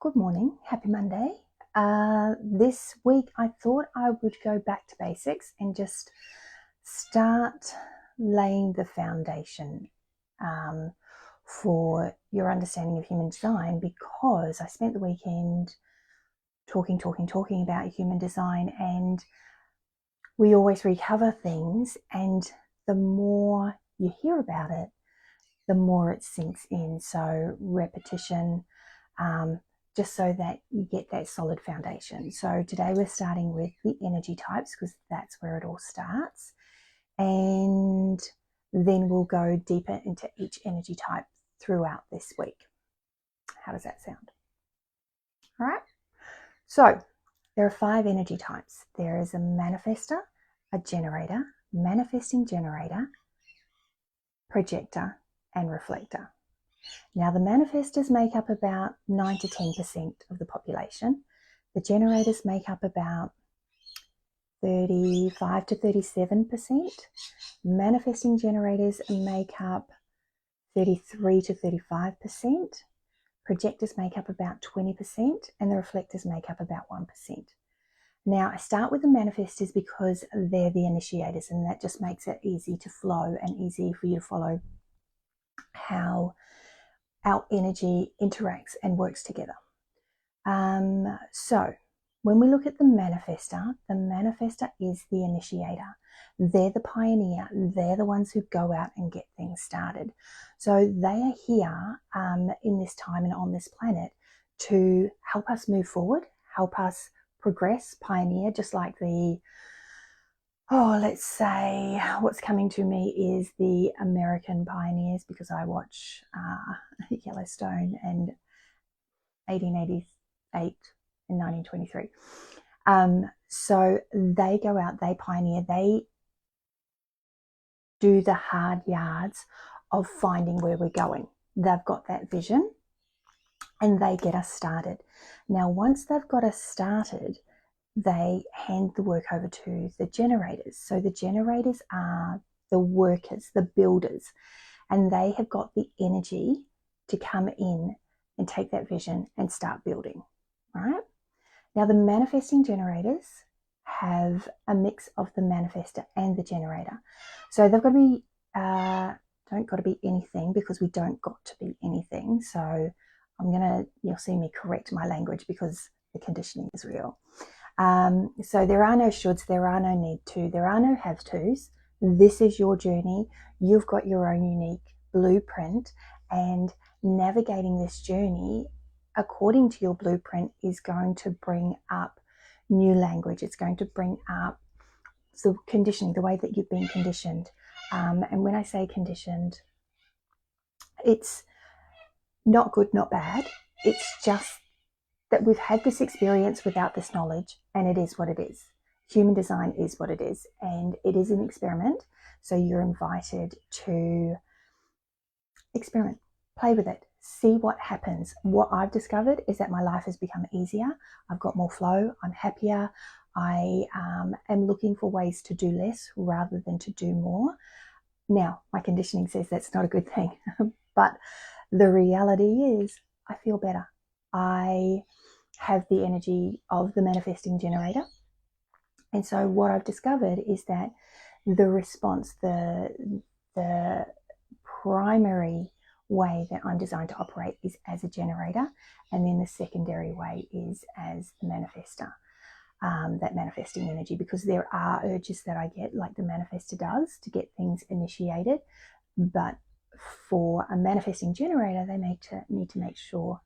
Good morning, happy Monday. This week I thought I would go back to basics and just start laying the foundation for your understanding of human design, because I spent the weekend talking about human design, and we always recover things, and the more you hear about it, the more it sinks in. So repetition, just so that you get that solid foundation. So today we're starting with the energy types, because that's where it all starts. And then we'll go deeper into each energy type throughout this week. How does that sound? All right. So there are 5 energy types. There is a manifestor, a generator, manifesting generator, projector, and reflector. Now, the manifestors make up about 9 to 10% of the population. The generators make up about 35 to 37%. Manifesting generators make up 33 to 35%. Projectors make up about 20%, and the reflectors make up about 1%. Now, I start with the manifestors because they're the initiators, and that just makes it easy to flow and easy for you to follow how our energy interacts and works together. So when we look at the manifestor is the initiator. They're the pioneer. They're the ones who go out and get things started. So they are here in this time and on this planet to help us move forward, help us progress, pioneer, just like let's say what's coming to me is the American pioneers, because I watch Yellowstone and 1888 and 1923. So they go out, they pioneer, they do the hard yards of finding where we're going. They've got that vision and they get us started. Now, once they've got us started, they hand the work over to the generators. So the generators are the workers, the builders, and they have got the energy to come in and take that vision and start building, right? Now, the manifesting generators have a mix of the manifestor and the generator. So they've got to be, don't got to be anything, because we don't got to be anything. So you'll see me correct my language because the conditioning is real. So there are no shoulds, there are no need to, there are no have tos. This is your journey. You've got your own unique blueprint, and navigating this journey according to your blueprint is going to bring up new language. It's going to bring up the conditioning, the way that you've been conditioned. And when I say conditioned, it's not good, not bad. It's just that we've had this experience without this knowledge, and it is what it is. Human design is what it is, and it is an experiment. So you're invited to experiment, play with it, see what happens. What I've discovered is that my life has become easier. I've got more flow. I'm happier. I am looking for ways to do less rather than to do more. Now, my conditioning says that's not a good thing, but the reality is I feel better. I have the energy of the manifesting generator. And so what I've discovered is that the response, the primary way that I'm designed to operate is as a generator, and then the secondary way is as the manifestor, that manifesting energy, because there are urges that I get, like the manifestor does, to get things initiated. But for a manifesting generator, they need to make sure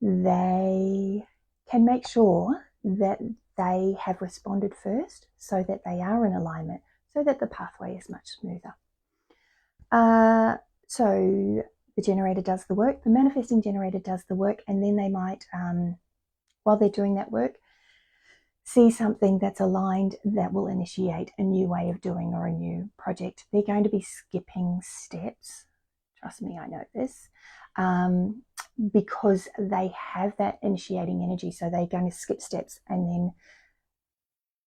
they can make sure that they have responded first, so that they are in alignment, so that the pathway is much smoother. So the generator does the work, the manifesting generator does the work, and then they might, while they're doing that work, see something that's aligned that will initiate a new way of doing or a new project. They're going to be skipping steps. Trust me, I know this. Because they have that initiating energy. So they're going to skip steps, and then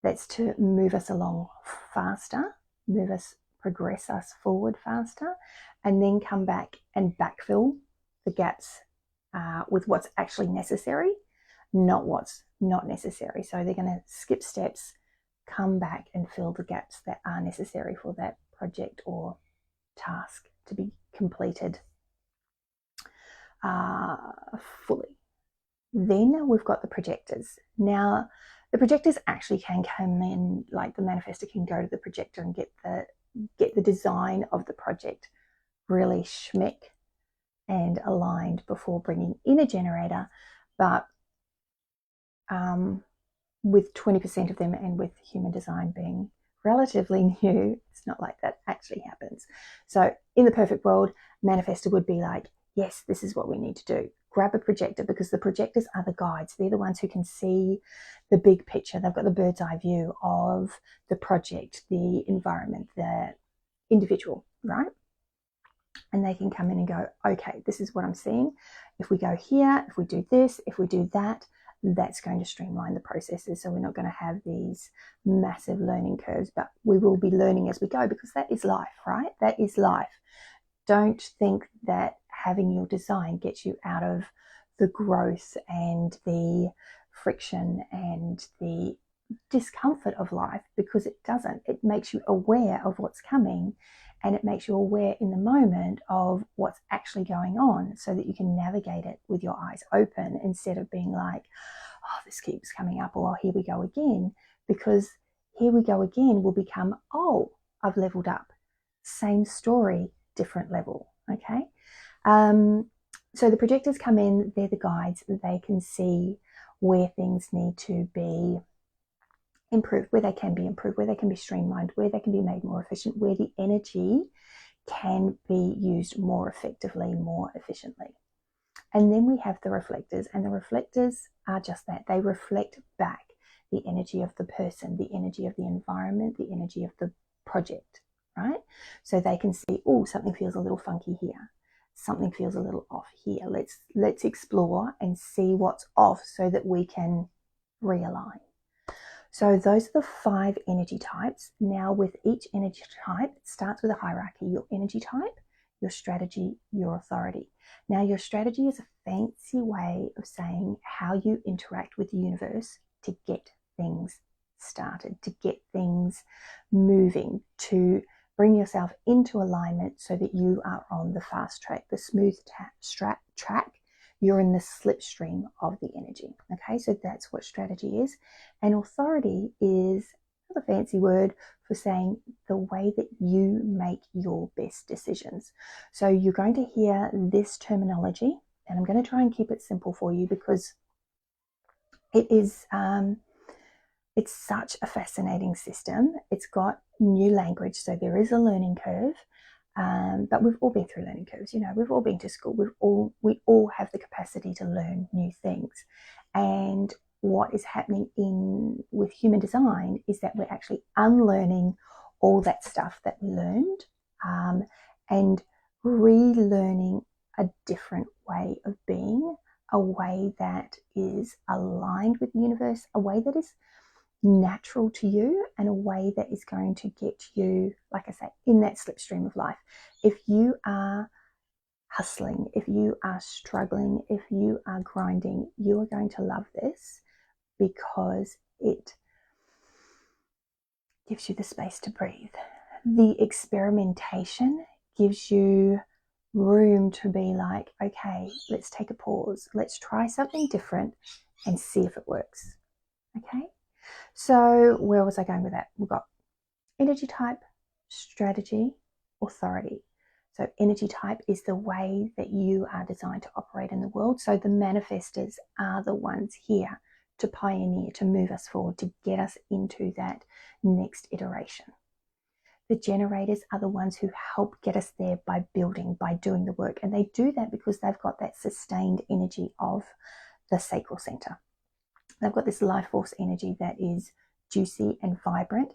that's to move us along faster, progress us forward faster, and then come back and backfill the gaps with what's actually necessary, not what's not necessary. So they're going to skip steps, come back and fill the gaps that are necessary for that project or task to be completed fully. Then we've got the projectors. Now, the projectors actually can come in, like the manifestor can go to the projector and get the design of the project really schmick and aligned before bringing in a generator. But with 20% of them and with human design being relatively new, it's not like that actually happens. So in the perfect world, manifestor would be like, yes, this is what we need to do. Grab a projector, because the projectors are the guides. They're the ones who can see the big picture. They've got the bird's eye view of the project, the environment, the individual, right? And they can come in and go, okay, this is what I'm seeing. If we go here, if we do this, if we do that, that's going to streamline the processes. So we're not going to have these massive learning curves, but we will be learning as we go, because that is life, right? That is life. Don't think that having your design gets you out of the growth and the friction and the discomfort of life, because it doesn't. It makes you aware of what's coming, and it makes you aware in the moment of what's actually going on, so that you can navigate it with your eyes open, instead of being like, oh, this keeps coming up, or here we go again. Because here we go again will become, oh, I've leveled up. Same story, different level. Okay. So the projectors come in, they're the guides. They can see where things need to be improved, where they can be improved, where they can be streamlined, where they can be made more efficient, where the energy can be used more effectively, more efficiently. And then we have the reflectors, and the reflectors are just that. They reflect back the energy of the person, the energy of the environment, the energy of the project, right? So they can see, oh, something feels a little funky here. Something feels a little off here. Let's explore and see what's off, so that we can realign. So those are the 5 energy types. Now with each energy type, it starts with a hierarchy. Your energy type, your strategy, your authority. Now your strategy is a fancy way of saying how you interact with the universe to get things started, to get things moving, to bring yourself into alignment so that you are on the fast track, the smooth track. You're in the slipstream of the energy. Okay, so that's what strategy is. And authority is another fancy word for saying the way that you make your best decisions. So you're going to hear this terminology, and I'm going to try and keep it simple for you, because it is it's such a fascinating system. It's got new language, so there is a learning curve. But we've all been through learning curves. You know, we've all been to school. We all have the capacity to learn new things. And what is happening with human design is that we're actually unlearning all that stuff that we learned, and relearning a different way of being, a way that is aligned with the universe, a way that is natural to you, and a way that is going to get you, like I say, in that slipstream of life. If you are hustling, if you are struggling, if you are grinding, you are going to love this, because it gives you the space to breathe. The experimentation gives you room to be like, okay, let's take a pause. Let's try something different and see if it works. Okay. So where was I going with that? We've got energy type, strategy, authority. So energy type is the way that you are designed to operate in the world. So the manifestors are the ones here to pioneer, to move us forward, to get us into that next iteration. The generators are the ones who help get us there by building, by doing the work. And they do that because they've got that sustained energy of the sacral center. They've got this life force energy that is juicy and vibrant,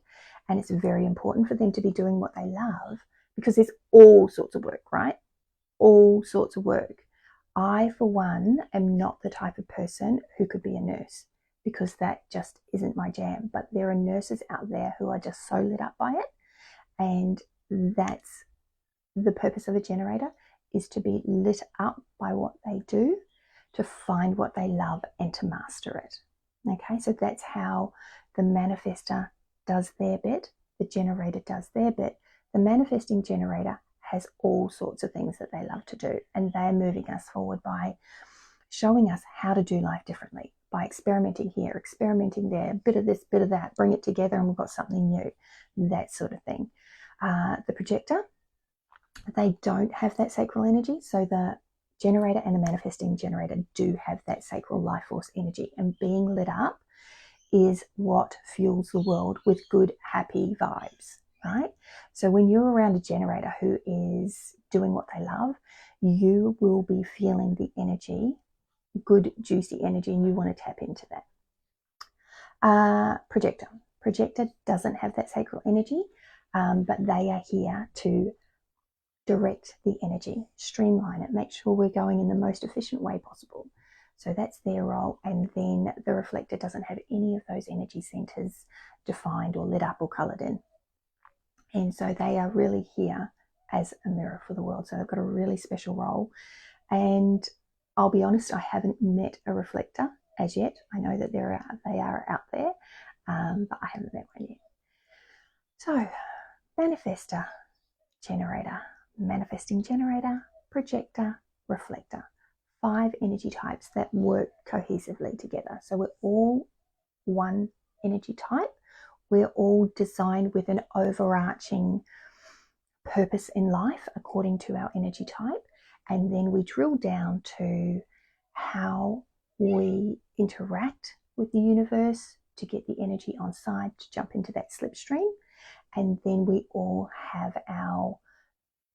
and it's very important for them to be doing what they love, because there's all sorts of work, right? All sorts of work. I, for one, am not the type of person who could be a nurse, because that just isn't my jam. But there are nurses out there who are just so lit up by it, and that's the purpose of a generator, is to be lit up by what they do, to find what they love and to master it. Okay, so that's how the manifestor does their bit, the generator does their bit. The manifesting generator has all sorts of things that they love to do, and they're moving us forward by showing us how to do life differently, by experimenting here, experimenting there, a bit of this, bit of that, bring it together and we've got something new, that sort of thing. The projector, they don't have that sacral energy, so the generator and the manifesting generator do have that sacral life force energy, and being lit up is what fuels the world with good, happy vibes, right? So when you're around a generator who is doing what they love, you will be feeling the energy, good, juicy energy, and you want to tap into that. Projector doesn't have that sacral energy, but they are here to direct the energy, streamline it, make sure we're going in the most efficient way possible. So that's their role. And then the reflector doesn't have any of those energy centers defined or lit up or colored in. And so they are really here as a mirror for the world. So they've got a really special role. And I'll be honest, I haven't met a reflector as yet. I know that they are out there, but I haven't met one yet. So manifestor, generator, manifesting generator, projector, reflector. 5 energy types that work cohesively together. So we're all one energy type. We're all designed with an overarching purpose in life according to our energy type. And then we drill down to how we interact with the universe to get the energy on side to jump into that slipstream. And then we all have our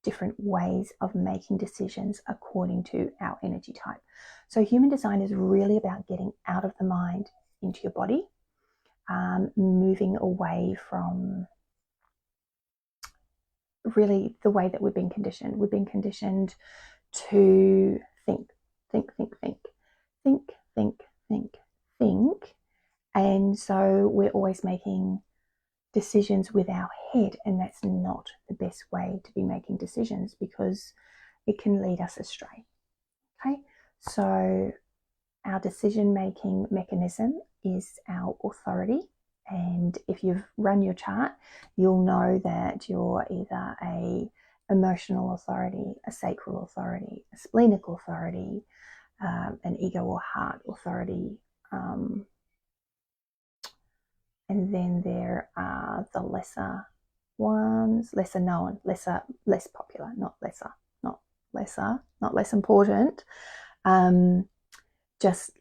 different ways of making decisions according to our energy type. So human design is really about getting out of the mind into your body, moving away from really the way that we've been conditioned. We've been conditioned to think. And so we're always making decisions with our head, and that's not the best way to be making decisions because it can lead us astray. Okay, so our decision-making mechanism is our authority, and if you've run your chart, you'll know that you're either a emotional authority, a sacral authority, a splenic authority, an ego or heart authority, and then there are the lesser ones, lesser known, less popular, not less important, just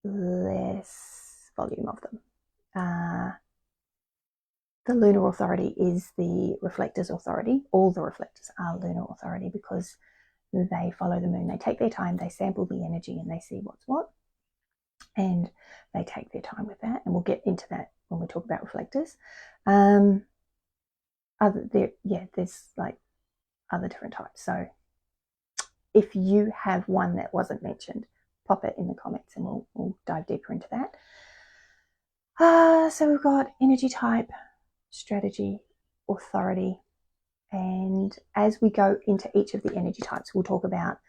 less volume of them. The lunar authority is the reflector's authority. All the reflectors are lunar authority because they follow the moon. They take their time, they sample the energy, and they see what's what. And they take their time with that, and we'll get into that when we talk about reflectors. There's like other different types. So if you have one that wasn't mentioned, pop it in the comments and we'll dive deeper into that. So we've got energy type, strategy, authority, and as we go into each of the energy types, we'll talk about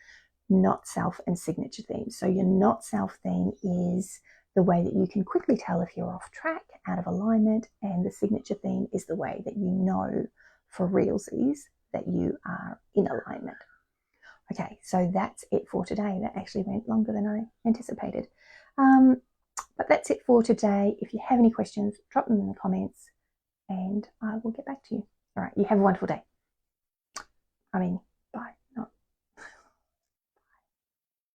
not self and signature themes. So your not self theme is the way that you can quickly tell if you're off track, out of alignment, and the signature theme is the way that you know for realsies that you are in alignment. Okay, so that's it for today. That actually went longer than I anticipated. But that's it for today. If you have any questions, drop them in the comments and I will get back to you. All right, you have a wonderful day.